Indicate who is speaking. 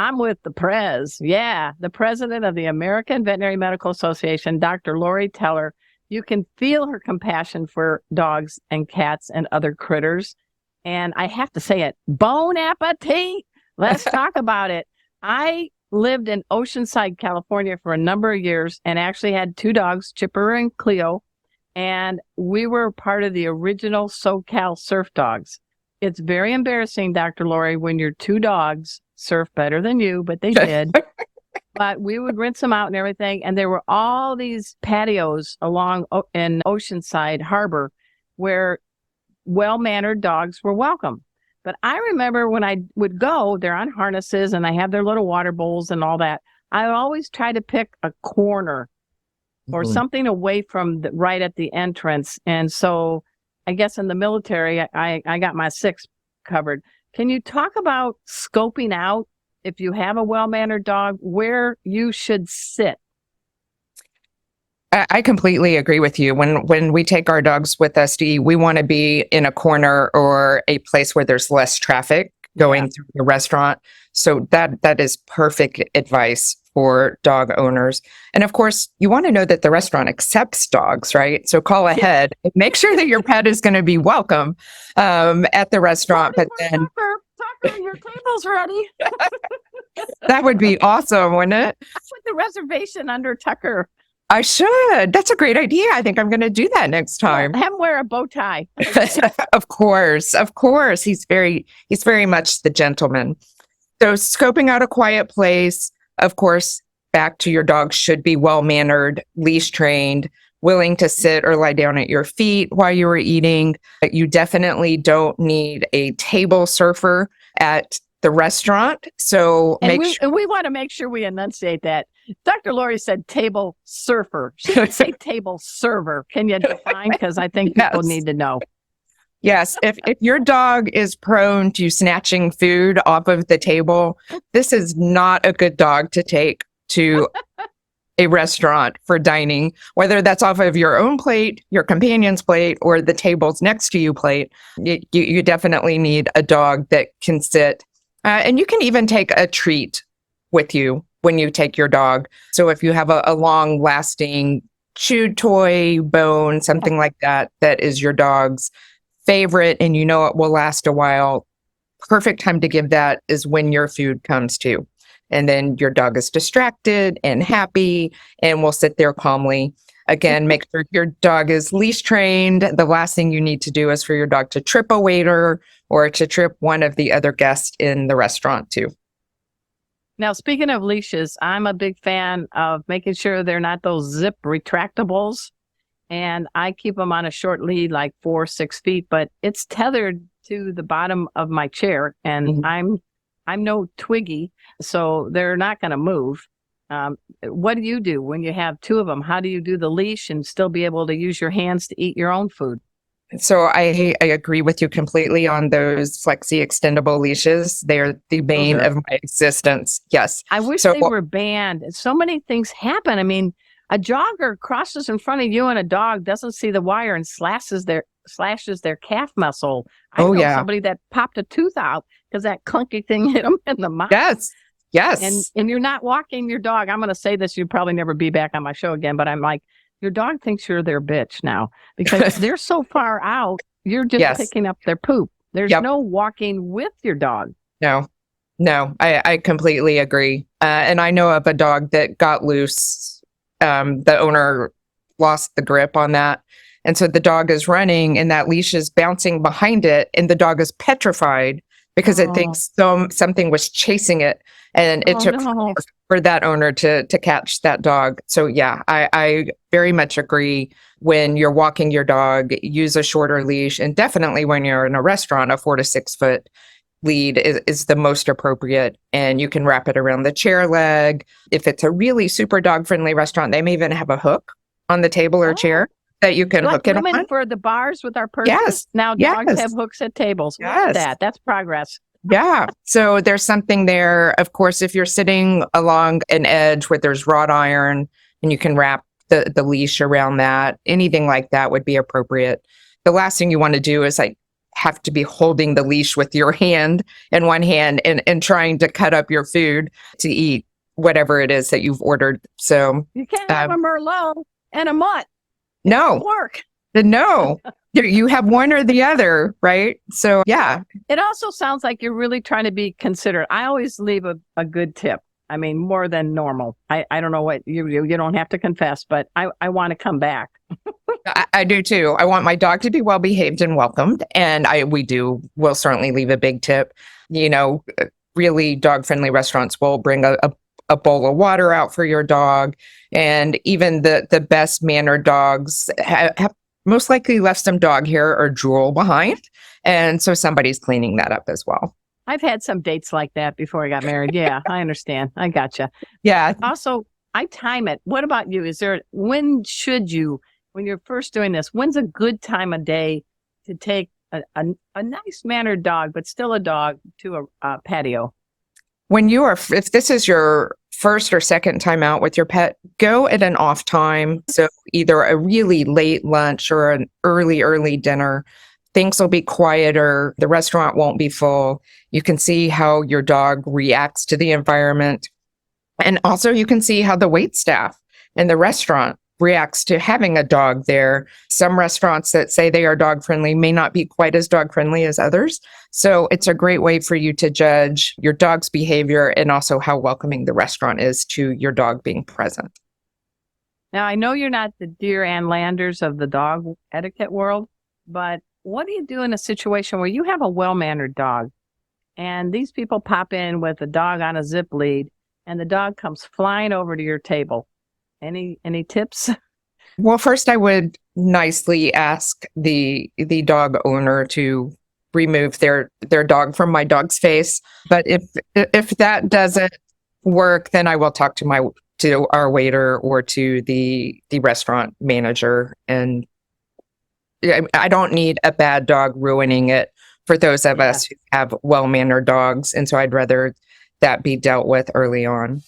Speaker 1: I'm with the Prez. Yeah, the president of the American Veterinary Medical Association, Dr. Lori Teller. You can feel her compassion for dogs and cats and other critters. And I have to say it, bon appetit. Let's talk about it. I lived in Oceanside, California for a number of years and actually had two dogs, Chipper and Cleo. And we were part of the original SoCal Surf Dogs. It's very embarrassing, Dr. Lori, when your two dogs surf better than you, but they did. But we would rinse them out and everything. And there were all these patios along in Oceanside Harbor where well-mannered dogs were welcome. But I remember when I would go, they're on harnesses and I have their little water bowls and all that. I always try to pick a corner or something away from right at the entrance. And so I guess in the military, I got my six covered. Can you talk about scoping out, if you have a well-mannered dog, where you should sit?
Speaker 2: I completely agree with you. When we take our dogs with us to eat, we want to be in a corner or a place where there's less traffic going through the restaurant. So that is perfect advice for dog owners. And of course, you want to know that the restaurant accepts dogs, right? So call ahead and make sure that your pet is going to be welcome at the restaurant. But then,
Speaker 1: Tucker, your table's ready.
Speaker 2: That would be awesome, wouldn't it?
Speaker 1: Put the reservation under Tucker.
Speaker 2: I should. That's a great idea. I think I'm going to do that next time.
Speaker 1: Have him wear a bow tie.
Speaker 2: Of course. He's very much the gentleman. So scoping out a quiet place, of course, back to your dog should be well-mannered, leash trained, willing to sit or lie down at your feet while you are eating. You definitely don't need a table surfer at the restaurant. So
Speaker 1: we want to make sure we enunciate that. Dr. Lori said table surfer. She didn't say table server. Can you define? Because I think people need to know.
Speaker 2: Yes. If your dog is prone to snatching food off of the table, this is not a good dog to take to a restaurant for dining, whether that's off of your own plate, your companion's plate, or the tables next to you plate. You definitely need a dog that can sit. And you can even take a treat with you when you take your dog. So if you have a long-lasting chewed toy, bone, something like that, that is your dog's favorite and you know it will last a while, perfect time to give that is when your food comes too. And then your dog is distracted and happy and will sit there calmly. Again, make sure your dog is leash trained. The last thing you need to do is for your dog to trip a waiter or to trip one of the other guests in the restaurant too.
Speaker 1: Now, speaking of leashes, I'm a big fan of making sure they're not those zip retractables. And I keep them on a short lead, like 4 or 6 feet, but it's tethered to the bottom of my chair. And I'm no Twiggy, so they're not going to move. What do you do when you have two of them? How do you do the leash and still be able to use your hands to eat your own food?
Speaker 2: So I agree with you completely on those flexi extendable leashes. They're the bane of my existence. Yes.
Speaker 1: I wish they were banned. So many things happen. I mean, a jogger crosses in front of you and a dog doesn't see the wire and slashes their calf muscle. I know somebody that popped a tooth out because that clunky thing hit them in the mouth.
Speaker 2: Yes.
Speaker 1: And you're not walking your dog. I'm going to say this. You'd probably never be back on my show again, but I'm like, your dog thinks you're their bitch now because they're so far out. You're just picking up their poop. There's no walking with your dog.
Speaker 2: No, I completely agree. And I know of a dog that got loose. The owner lost the grip on that. And so the dog is running and that leash is bouncing behind it and the dog is petrified because it thinks something was chasing it. And it took for that owner to catch that dog. So yeah, I very much agree. When you're walking your dog, use a shorter leash. And definitely when you're in a restaurant, a 4 to 6 foot lead is the most appropriate. And you can wrap it around the chair leg. If it's a really super dog friendly restaurant, they may even have a hook on the table or chair that you can hook it on.
Speaker 1: For the bars with our purses.
Speaker 2: Yes.
Speaker 1: Now dogs have hooks at tables. Look at that's progress.
Speaker 2: Yeah. So there's something there. Of course, if you're sitting along an edge where there's wrought iron and you can wrap the leash around that, anything like that would be appropriate. The last thing you want to do is like have to be holding the leash with your hand in one hand and trying to cut up your food to eat whatever it is that you've ordered. So
Speaker 1: You can't have a Merlot and a mutt.
Speaker 2: no,
Speaker 1: Work.
Speaker 2: no, you have one or the other, right? So yeah,
Speaker 1: It also sounds like you're really trying to be considerate. I always leave a good tip. I mean, more than normal. I don't know what you don't have to confess, but I want to come back.
Speaker 2: I do too. I want my dog to be well behaved and welcomed, and we'll certainly leave a big tip. You know, really dog friendly restaurants will bring a bowl of water out for your dog, and even the best mannered dogs have most likely left some dog hair or drool behind, and so somebody's cleaning that up as well.
Speaker 1: I've had some dates like that before I got married. Yeah, I understand. I gotcha.
Speaker 2: Yeah.
Speaker 1: Also, I time it. What about you? When you're first doing this, when's a good time of day to take a nice mannered dog, but still a dog, to a patio?
Speaker 2: If this is your first or second time out with your pet, go at an off time. So either a really late lunch or an early dinner. Things will be quieter. The restaurant won't be full. You can see how your dog reacts to the environment. And also you can see how the wait staff in the restaurant reacts to having a dog there. Some restaurants that say they are dog friendly may not be quite as dog friendly as others. So it's a great way for you to judge your dog's behavior and also how welcoming the restaurant is to your dog being present.
Speaker 1: Now, I know you're not the Dear Ann Landers of the dog etiquette world, but what do you do in a situation where you have a well-mannered dog and these people pop in with a dog on a zip lead and the dog comes flying over to your table? Any tips?
Speaker 2: Well, first I would nicely ask the dog owner to remove their dog from my dog's face. But if that doesn't work, then I will talk to our waiter or to the restaurant manager. And I don't need a bad dog ruining it for those of us who have well-mannered dogs. And so I'd rather that be dealt with early on.